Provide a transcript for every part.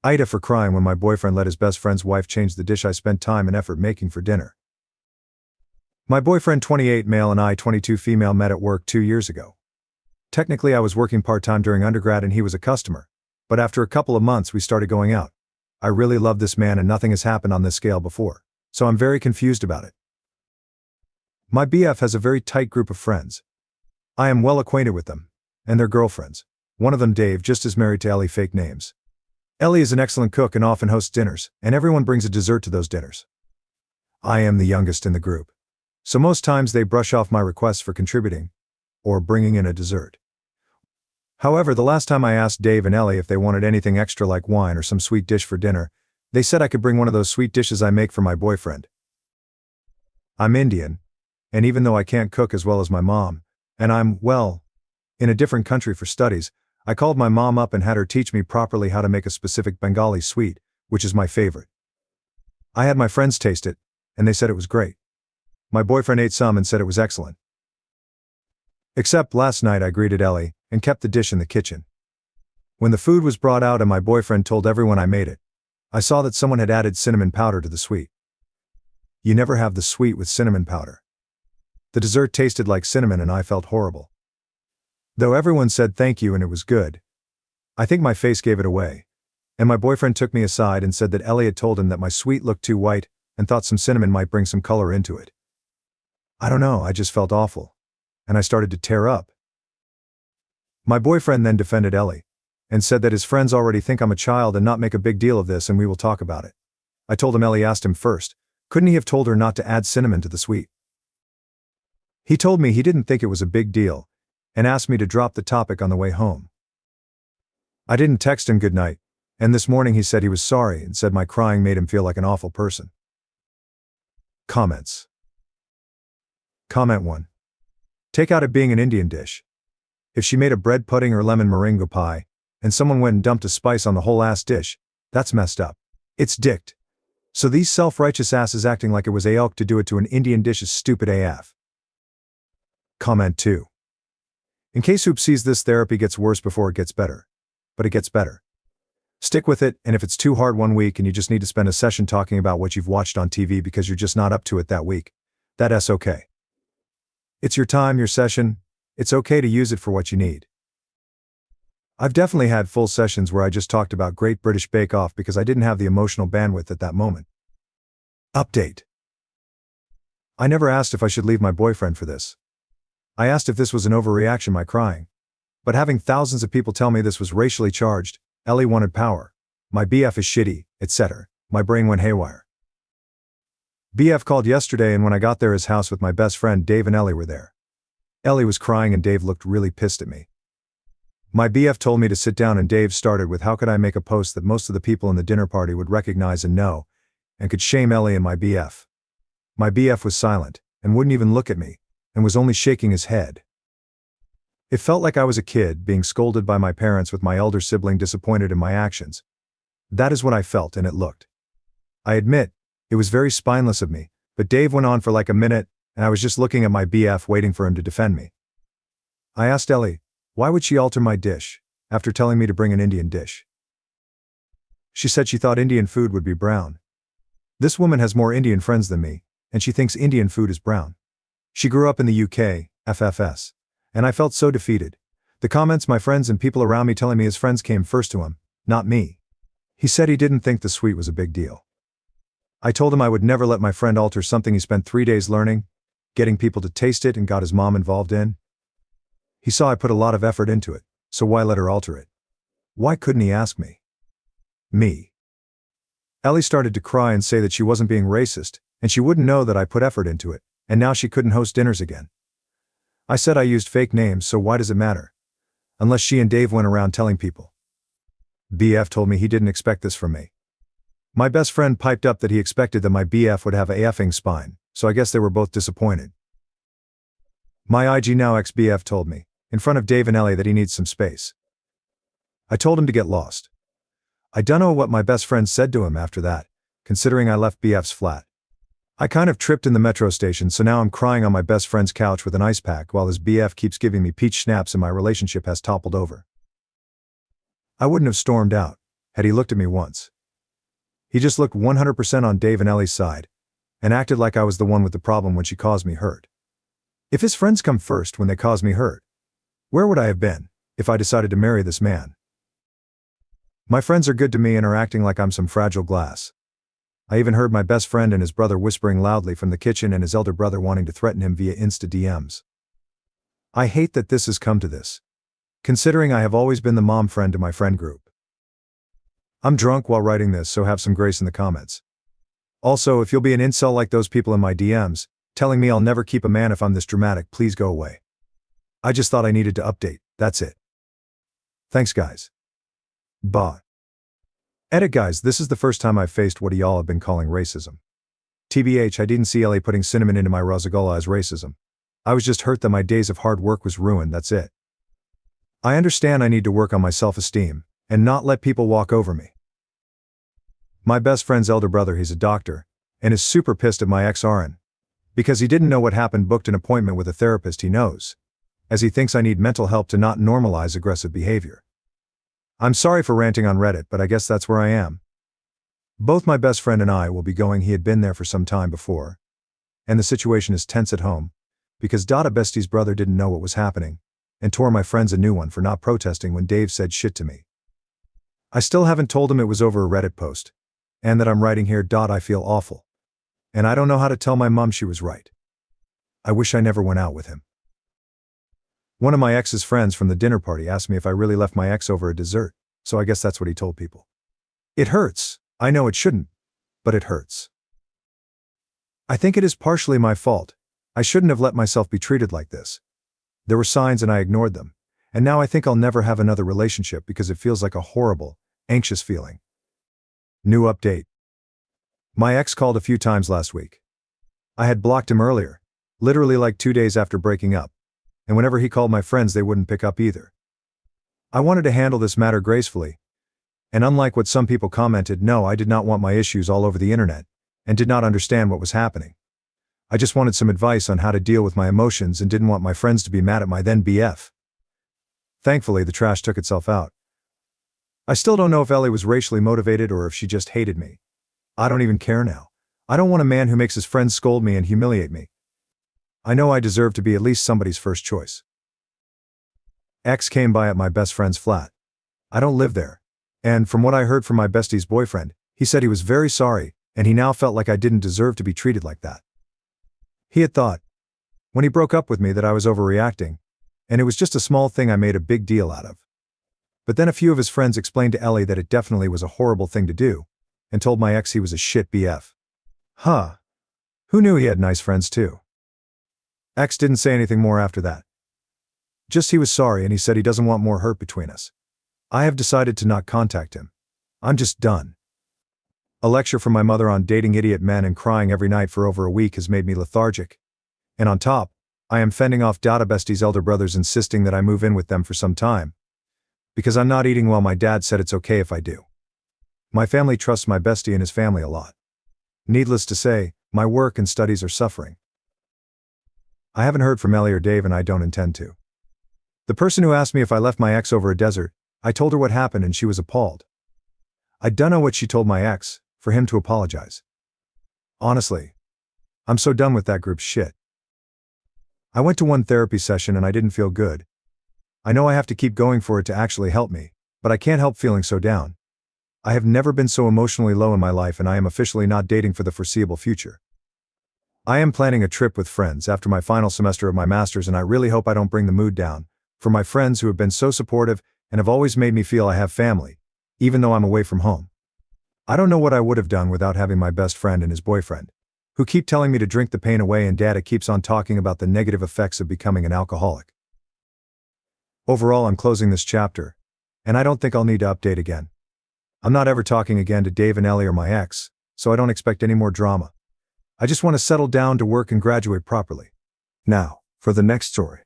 AITA for crying when my boyfriend let his best friend's wife change the dish I spent time and effort making for dinner. My boyfriend 28 male and I 22 female met at work 2 years ago. Technically I was working part-time during undergrad and he was a customer, but after a couple of months we started going out. I really love this man and nothing has happened on this scale before, so I'm very confused about it. My BF has a very tight group of friends. I am well acquainted with them, and their girlfriends. One of them, Dave, just is married to Ellie, fake names. Ellie is an excellent cook and often hosts dinners, and everyone brings a dessert to those dinners. I am the youngest in the group, so most times they brush off my requests for contributing, or bringing in a dessert. However, the last time I asked Dave and Ellie if they wanted anything extra like wine or some sweet dish for dinner, they said I could bring one of those sweet dishes I make for my boyfriend. I'm Indian, and even though I can't cook as well as my mom, and I'm, well, in a different country for studies, I called my mom up and had her teach me properly how to make a specific Bengali sweet, which is my favorite. I had my friends taste it, and they said it was great. My boyfriend ate some and said it was excellent. Except last night I greeted Ellie and kept the dish in the kitchen. When the food was brought out and my boyfriend told everyone I made it, I saw that someone had added cinnamon powder to the sweet. You never have the sweet with cinnamon powder. The dessert tasted like cinnamon and I felt horrible. Though everyone said thank you and it was good, I think my face gave it away, and my boyfriend took me aside and said that Ellie had told him that my sweet looked too white and thought some cinnamon might bring some color into it. I don't know, I just felt awful, and I started to tear up. My boyfriend then defended Ellie, and said that his friends already think I'm a child and not make a big deal of this and we will talk about it. I told him Ellie asked him first, couldn't he have told her not to add cinnamon to the sweet? He told me he didn't think it was a big deal, and asked me to drop the topic on the way home. I didn't text him good night, and this morning he said he was sorry and said my crying made him feel like an awful person. Comments. Comment 1. Take out it being an Indian dish. If she made a bread pudding or lemon meringue pie, and someone went and dumped a spice on the whole ass dish, that's messed up. It's dicked. So these self-righteous asses acting like it was AITA to do it to an Indian dish is stupid AF. Comment 2. In case oopsies, this therapy gets worse before it gets better. But it gets better. Stick with it, and if it's too hard one week and you just need to spend a session talking about what you've watched on TV because you're just not up to it that week, that's okay. It's your time, your session, it's okay to use it for what you need. I've definitely had full sessions where I just talked about Great British Bake Off because I didn't have the emotional bandwidth at that moment. Update. I never asked if I should leave my boyfriend for this. I asked if this was an overreaction, my crying. But having thousands of people tell me this was racially charged, Ellie wanted power, my BF is shitty, etc., my brain went haywire. BF called yesterday and when I got there his house with my best friend Dave and Ellie were there. Ellie was crying and Dave looked really pissed at me. My BF told me to sit down and Dave started with how could I make a post that most of the people in the dinner party would recognize and know, and could shame Ellie and my BF. My BF was silent, and wouldn't even look at me, and was only shaking his head. It felt like I was a kid being scolded by my parents with my elder sibling disappointed in my actions. That is what I felt and it looked. I admit, it was very spineless of me, but Dave went on for like a minute, and I was just looking at my BF waiting for him to defend me. I asked Ellie, why would she alter my dish, after telling me to bring an Indian dish? She said she thought Indian food would be brown. This woman has more Indian friends than me, and she thinks Indian food is brown. She grew up in the UK, FFS, and I felt so defeated. The comments my friends and people around me telling me his friends came first to him, not me. He said he didn't think the sweet was a big deal. I told him I would never let my friend alter something he spent 3 days learning, getting people to taste it and got his mom involved in. He saw I put a lot of effort into it, so why let her alter it? Why couldn't he ask me? Me. Ellie started to cry and say that she wasn't being racist, and she wouldn't know that I put effort into it, and now she couldn't host dinners again. I said I used fake names, so why does it matter? Unless she and Dave went around telling people. BF told me he didn't expect this from me. My best friend piped up that he expected that my BF would have a effing spine, so I guess they were both disappointed. My IG now ex-BF told me, in front of Dave and Ellie, that he needs some space. I told him to get lost. I don't know what my best friend said to him after that, considering I left BF's flat. I kind of tripped in the metro station, so now I'm crying on my best friend's couch with an ice pack while his BF keeps giving me peach snaps and my relationship has toppled over. I wouldn't have stormed out, had he looked at me once. He just looked 100% on Dave and Ellie's side, and acted like I was the one with the problem when she caused me hurt. If his friends come first when they cause me hurt, where would I have been if I decided to marry this man? My friends are good to me and are acting like I'm some fragile glass. I even heard my best friend and his brother whispering loudly from the kitchen and his elder brother wanting to threaten him via Insta DMs. I hate that this has come to this, considering I have always been the mom friend to my friend group. I'm drunk while writing this, so have some grace in the comments. Also, if you'll be an incel like those people in my DMs, telling me I'll never keep a man if I'm this dramatic, please go away. I just thought I needed to update, that's it. Thanks guys. Bye. Edit guys, this is the first time I've faced what y'all have been calling racism. TBH, I didn't see Ellie putting cinnamon into my Rosagula as racism. I was just hurt that my days of hard work was ruined, that's it. I understand I need to work on my self-esteem, and not let people walk over me. My best friend's elder brother, he's a doctor, and is super pissed at my ex-RN, because he didn't know what happened, booked an appointment with a therapist he knows, as he thinks I need mental help to not normalize aggressive behavior. I'm sorry for ranting on Reddit, but I guess that's where I am. Both my best friend and I will be going. He had been there for some time before, and the situation is tense at home, because Bestie's brother didn't know what was happening, and tore my friends a new one for not protesting when Dave said shit to me. I still haven't told him it was over a Reddit post, and that I'm writing here. I feel awful. And I don't know how to tell my mom she was right. I wish I never went out with him. One of my ex's friends from the dinner party asked me if I really left my ex over a dessert, so I guess that's what he told people. It hurts. I know it shouldn't, but it hurts. I think it is partially my fault. I shouldn't have let myself be treated like this. There were signs and I ignored them, and now I think I'll never have another relationship because it feels like a horrible, anxious feeling. New update. My ex called a few times last week. I had blocked him earlier, literally like 2 days after breaking up, and whenever he called my friends they wouldn't pick up either. I wanted to handle this matter gracefully, and unlike what some people commented, no, I did not want my issues all over the internet, and did not understand what was happening. I just wanted some advice on how to deal with my emotions and didn't want my friends to be mad at my then BF. Thankfully, the trash took itself out. I still don't know if Ellie was racially motivated or if she just hated me. I don't even care now. I don't want a man who makes his friends scold me and humiliate me. I know I deserve to be at least somebody's first choice. Ex came by at my best friend's flat. I don't live there. And from what I heard from my bestie's boyfriend, he said he was very sorry, and he now felt like I didn't deserve to be treated like that. He had thought, when he broke up with me, that I was overreacting, and it was just a small thing I made a big deal out of. But then a few of his friends explained to Ellie that it definitely was a horrible thing to do, and told my ex he was a shit BF. Huh. Who knew he had nice friends too? Ex didn't say anything more after that. Just he was sorry and he said he doesn't want more hurt between us. I have decided to not contact him. I'm just done. A lecture from my mother on dating idiot men and crying every night for over a week has made me lethargic. And on top, I am fending off Bestie's elder brothers insisting that I move in with them for some time. Because I'm not eating well, my dad said it's okay if I do. My family trusts my bestie and his family a lot. Needless to say, my work and studies are suffering. I haven't heard from Ellie or Dave and I don't intend to. The person who asked me if I left my ex over a desert, I told her what happened and she was appalled. I don't know what she told my ex, for him to apologize. Honestly, I'm so done with that group's shit. I went to one therapy session and I didn't feel good. I know I have to keep going for it to actually help me, but I can't help feeling so down. I have never been so emotionally low in my life and I am officially not dating for the foreseeable future. I am planning a trip with friends after my final semester of my master's and I really hope I don't bring the mood down, for my friends who have been so supportive and have always made me feel I have family, even though I'm away from home. I don't know what I would have done without having my best friend and his boyfriend, who keep telling me to drink the pain away, and Dada keeps on talking about the negative effects of becoming an alcoholic. Overall, I'm closing this chapter, and I don't think I'll need to update again. I'm not ever talking again to Dave and Ellie or my ex, so I don't expect any more drama. I just want to settle down to work and graduate properly. Now, for the next story.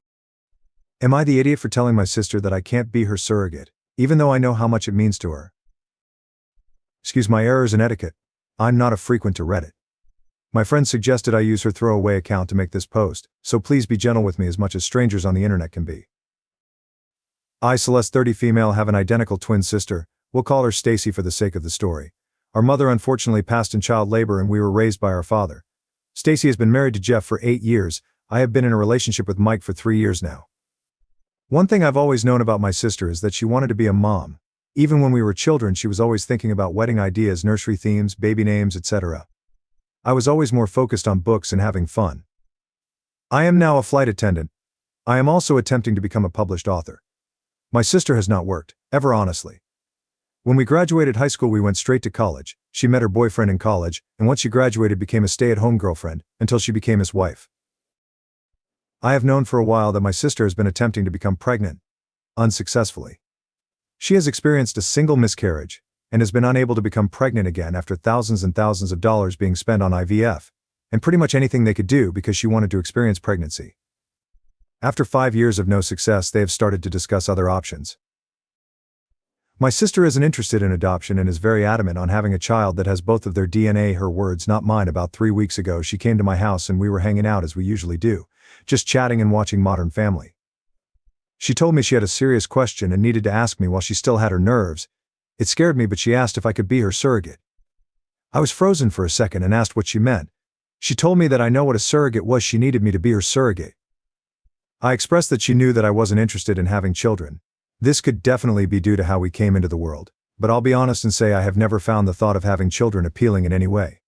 Am I the idiot for telling my sister that I can't be her surrogate, even though I know how much it means to her? Excuse my errors in etiquette. I'm not a frequent to Reddit. My friend suggested I use her throwaway account to make this post, so please be gentle with me as much as strangers on the internet can be. I, Celeste 30 female, have an identical twin sister, We'll call her Stacy for the sake of the story. Our mother unfortunately passed in child labor and we were raised by our father. Stacy has been married to Jeff for 8 years. I have been in a relationship with Mike for 3 years now. One thing I've always known about my sister is that she wanted to be a mom. Even when we were children, she was always thinking about wedding ideas, nursery themes, baby names, etc. I was always more focused on books and having fun. I am now a flight attendant. I am also attempting to become a published author. My sister has not worked, ever honestly. When we graduated high school, we went straight to college. She met her boyfriend in college, and once she graduated became a stay-at-home girlfriend, until she became his wife. I have known for a while that my sister has been attempting to become pregnant, unsuccessfully. She has experienced a single miscarriage, and has been unable to become pregnant again after thousands and thousands of dollars being spent on IVF, and pretty much anything they could do because she wanted to experience pregnancy. After 5 years of no success, they have started to discuss other options. My sister isn't interested in adoption and is very adamant on having a child that has both of their DNA, her words, not mine. About 3 weeks ago, she came to my house and we were hanging out as we usually do, just chatting and watching Modern Family. She told me she had a serious question and needed to ask me while she still had her nerves. It scared me, but she asked if I could be her surrogate. I was frozen for a second and asked what she meant. She told me that I know what a surrogate was. She needed me to be her surrogate. I expressed that she knew that I wasn't interested in having children. This could definitely be due to how we came into the world, but I'll be honest and say I have never found the thought of having children appealing in any way.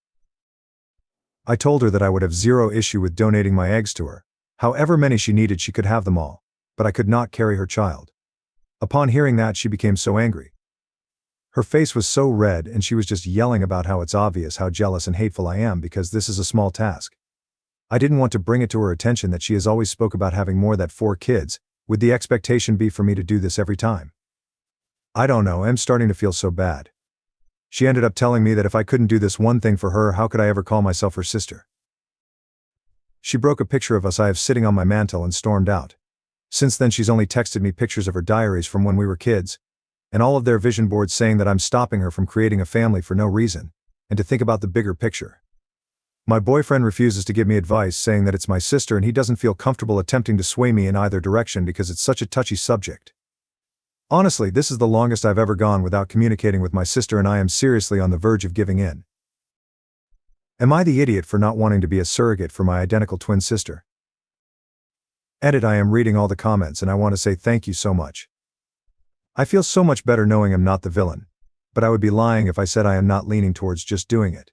I told her that I would have zero issue with donating my eggs to her. However many she needed, she could have them all, but I could not carry her child. Upon hearing that, she became so angry. Her face was so red and she was just yelling about how it's obvious how jealous and hateful I am because this is a small task. I didn't want to bring it to her attention that she has always spoke about having more than 4 kids, would the expectation be for me to do this every time? I don't know, I'm starting to feel so bad. She ended up telling me that if I couldn't do this one thing for her, how could I ever call myself her sister? She broke a picture of us I have sitting on my mantle and stormed out. Since then she's only texted me pictures of her diaries from when we were kids, and all of their vision boards saying that I'm stopping her from creating a family for no reason, and to think about the bigger picture. My boyfriend refuses to give me advice, saying that it's my sister and he doesn't feel comfortable attempting to sway me in either direction because it's such a touchy subject. Honestly, this is the longest I've ever gone without communicating with my sister and I am seriously on the verge of giving in. Am I the idiot for not wanting to be a surrogate for my identical twin sister? Edit. I am reading all the comments and I want to say thank you so much. I feel so much better knowing I'm not the villain, but I would be lying if I said I am not leaning towards just doing it.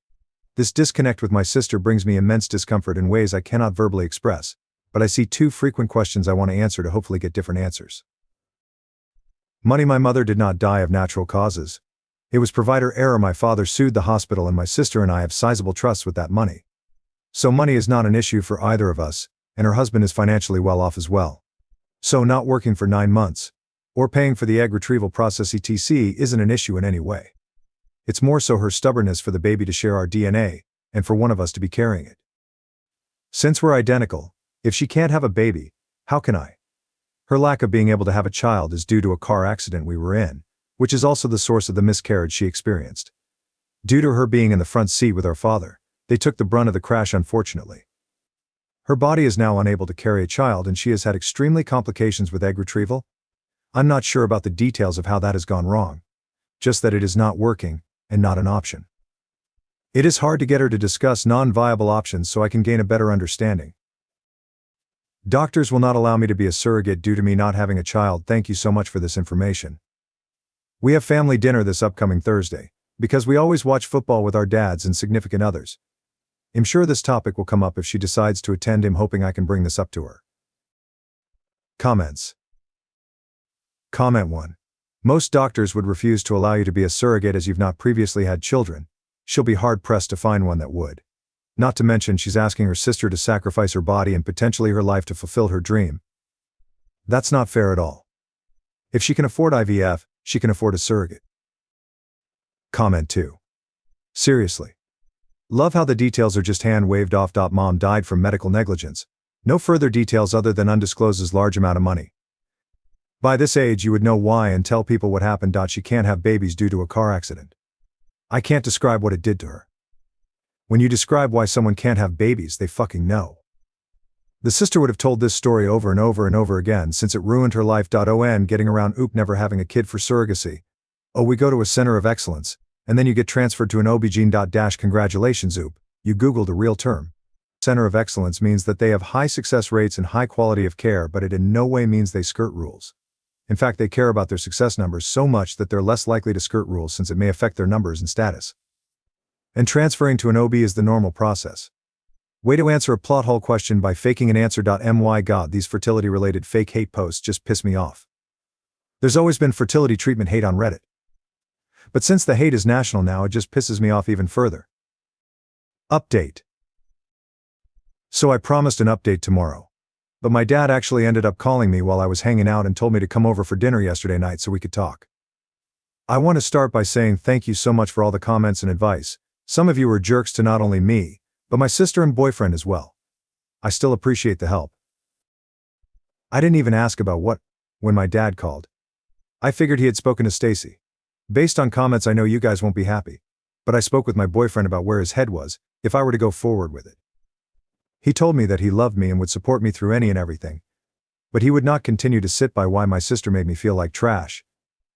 This disconnect with my sister brings me immense discomfort in ways I cannot verbally express, but I see 2 frequent questions I want to answer to hopefully get different answers. Money. My mother did not die of natural causes. It was provider error. My father sued the hospital and my sister and I have sizable trusts with that money. So money is not an issue for either of us, and her husband is financially well off as well. So not working for 9 months, or paying for the egg retrieval process etc. isn't an issue in any way. It's more so her stubbornness for the baby to share our DNA, and for one of us to be carrying it. Since we're identical, if she can't have a baby, how can I? Her lack of being able to have a child is due to a car accident we were in, which is also the source of the miscarriage she experienced. Due to her being in the front seat with our father, they took the brunt of the crash unfortunately. Her body is now unable to carry a child and she has had extremely complications with egg retrieval. I'm not sure about the details of how that has gone wrong, just that it is not working, and not an option. It is hard to get her to discuss non-viable options so I can gain a better understanding. Doctors will not allow me to be a surrogate due to me not having a child. Thank you so much for this information. We have family dinner this upcoming Thursday, because we always watch football with our dads and significant others. I'm sure this topic will come up if she decides to attend. I'm hoping I can bring this up to her. Comments. Comment 1. Most doctors would refuse to allow you to be a surrogate as you've not previously had children. She'll be hard-pressed to find one that would. Not to mention she's asking her sister to sacrifice her body and potentially her life to fulfill her dream. That's not fair at all. If she can afford IVF, she can afford a surrogate. Comment 2. Seriously. Love how the details are just hand-waved off. Mom died from medical negligence. No further details other than undisclosed large amount of money. By this age you would know why and tell people what happened. She can't have babies due to a car accident. I can't describe what it did to her. When you describe why someone can't have babies, they fucking know. The sister would have told this story over and over and over again since it ruined her life. Getting around never having a kid for surrogacy. Oh, we go to a center of excellence, and then you get transferred to an OB-GYN. Congratulations, oop, you Googled a real term. Center of excellence means that they have high success rates and high quality of care, but it in no way means they skirt rules. In fact, they care about their success numbers so much that they're less likely to skirt rules since it may affect their numbers and status. And transferring to an OB is the normal process. Way to answer a plot hole question by faking an answer. My god, these fertility-related fake hate posts just piss me off. There's always been fertility treatment hate on Reddit. But since the hate is national now, it just pisses me off even further. Update. So I promised an update tomorrow. But my dad actually ended up calling me while I was hanging out and told me to come over for dinner yesterday night so we could talk. I want to start by saying thank you so much for all the comments and advice. Some of you were jerks to not only me, but my sister and boyfriend as well. I still appreciate the help. I didn't even ask about what, when my dad called. I figured he had spoken to Stacy. Based on comments, I know you guys won't be happy. But I spoke with my boyfriend about where his head was, if I were to go forward with it. He told me that he loved me and would support me through any and everything. But he would not continue to sit by why my sister made me feel like trash.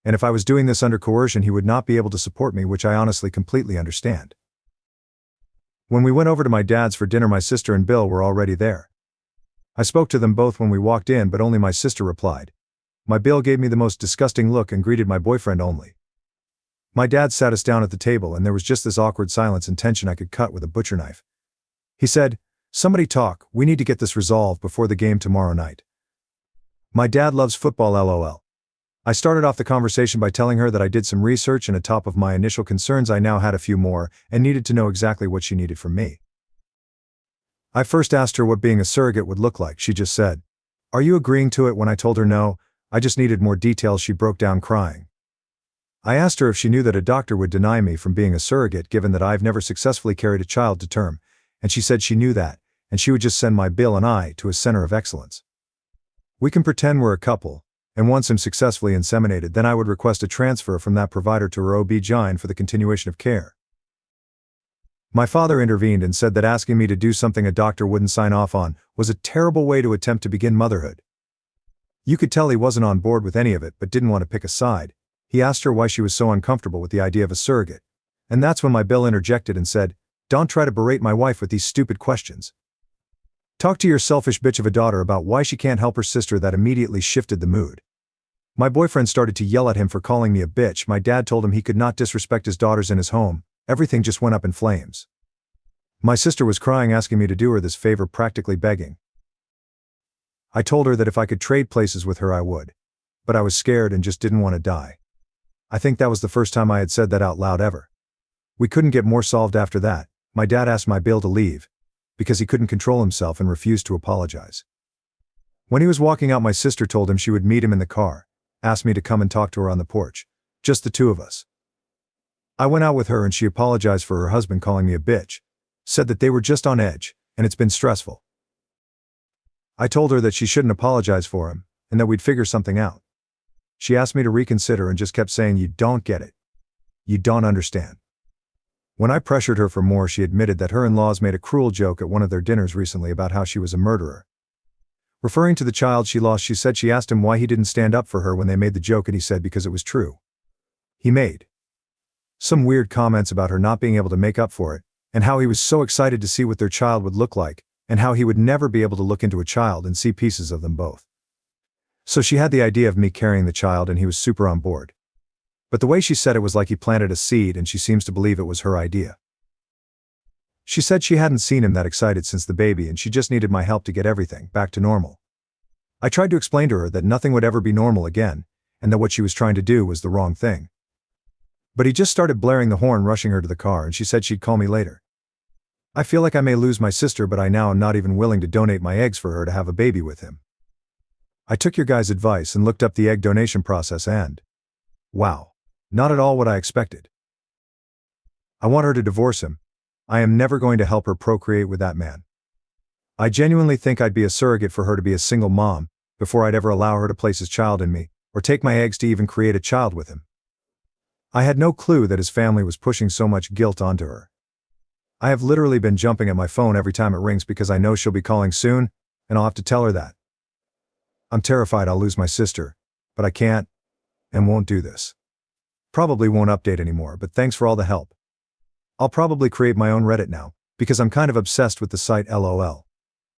And if I was doing this under coercion, he would not be able to support me, which I honestly completely understand. When we went over to my dad's for dinner, my sister and Bill were already there. I spoke to them both when we walked in, but only my sister replied. My Bill gave me the most disgusting look and greeted my boyfriend only. My dad sat us down at the table and there was just this awkward silence and tension I could cut with a butcher knife. He said, "Somebody talk, we need to get this resolved before the game tomorrow night." My dad loves football, lol. I started off the conversation by telling her that I did some research and atop of my initial concerns I now had a few more and needed to know exactly what she needed from me. I first asked her what being a surrogate would look like. She just said, "Are you agreeing to it?" When I told her no, I just needed more details, she broke down crying. I asked her if she knew that a doctor would deny me from being a surrogate given that I've never successfully carried a child to term, and she said she knew that, and she would just send my Bill and I to a center of excellence. We can pretend we're a couple, and once I'm successfully inseminated, then I would request a transfer from that provider to her OB-GYN for the continuation of care. My father intervened and said that asking me to do something a doctor wouldn't sign off on was a terrible way to attempt to begin motherhood. You could tell he wasn't on board with any of it but didn't want to pick a side. He asked her why she was so uncomfortable with the idea of a surrogate. And that's when my Bill interjected and said, "Don't try to berate my wife with these stupid questions. Talk to your selfish bitch of a daughter about why she can't help her sister." That immediately shifted the mood. My boyfriend started to yell at him for calling me a bitch. My dad told him he could not disrespect his daughters in his home. Everything just went up in flames. My sister was crying, asking me to do her this favor, practically begging. I told her that if I could trade places with her I would. But I was scared and just didn't want to die. I think that was the first time I had said that out loud ever. We couldn't get more solved after that. My dad asked my Bill to leave, because he couldn't control himself and refused to apologize. When he was walking out, my sister told him she would meet him in the car, asked me to come and talk to her on the porch, just the two of us. I went out with her and she apologized for her husband calling me a bitch, said that they were just on edge, and it's been stressful. I told her that she shouldn't apologize for him, and that we'd figure something out. She asked me to reconsider and just kept saying, "You don't get it. You don't understand." When I pressured her for more, she admitted that her in-laws made a cruel joke at one of their dinners recently about how she was a murderer. Referring to the child she lost, she said she asked him why he didn't stand up for her when they made the joke, and he said because it was true. He made some weird comments about her not being able to make up for it, and how he was so excited to see what their child would look like, and how he would never be able to look into a child and see pieces of them both. So she had the idea of me carrying the child and he was super on board. But the way she said it was like he planted a seed, and she seems to believe it was her idea. She said she hadn't seen him that excited since the baby and she just needed my help to get everything back to normal. I tried to explain to her that nothing would ever be normal again, and that what she was trying to do was the wrong thing. But he just started blaring the horn, rushing her to the car, and she said she'd call me later. I feel like I may lose my sister, but I now am not even willing to donate my eggs for her to have a baby with him. I took your guys' advice and looked up the egg donation process and, wow, not at all what I expected. I want her to divorce him. I am never going to help her procreate with that man. I genuinely think I'd be a surrogate for her to be a single mom, before I'd ever allow her to place his child in me, or take my eggs to even create a child with him. I had no clue that his family was pushing so much guilt onto her. I have literally been jumping at my phone every time it rings because I know she'll be calling soon, and I'll have to tell her that. I'm terrified I'll lose my sister, but I can't and won't do this. probably won't update anymore, but thanks for all the help. I'll probably create my own Reddit now, because I'm kind of obsessed with the site LOL.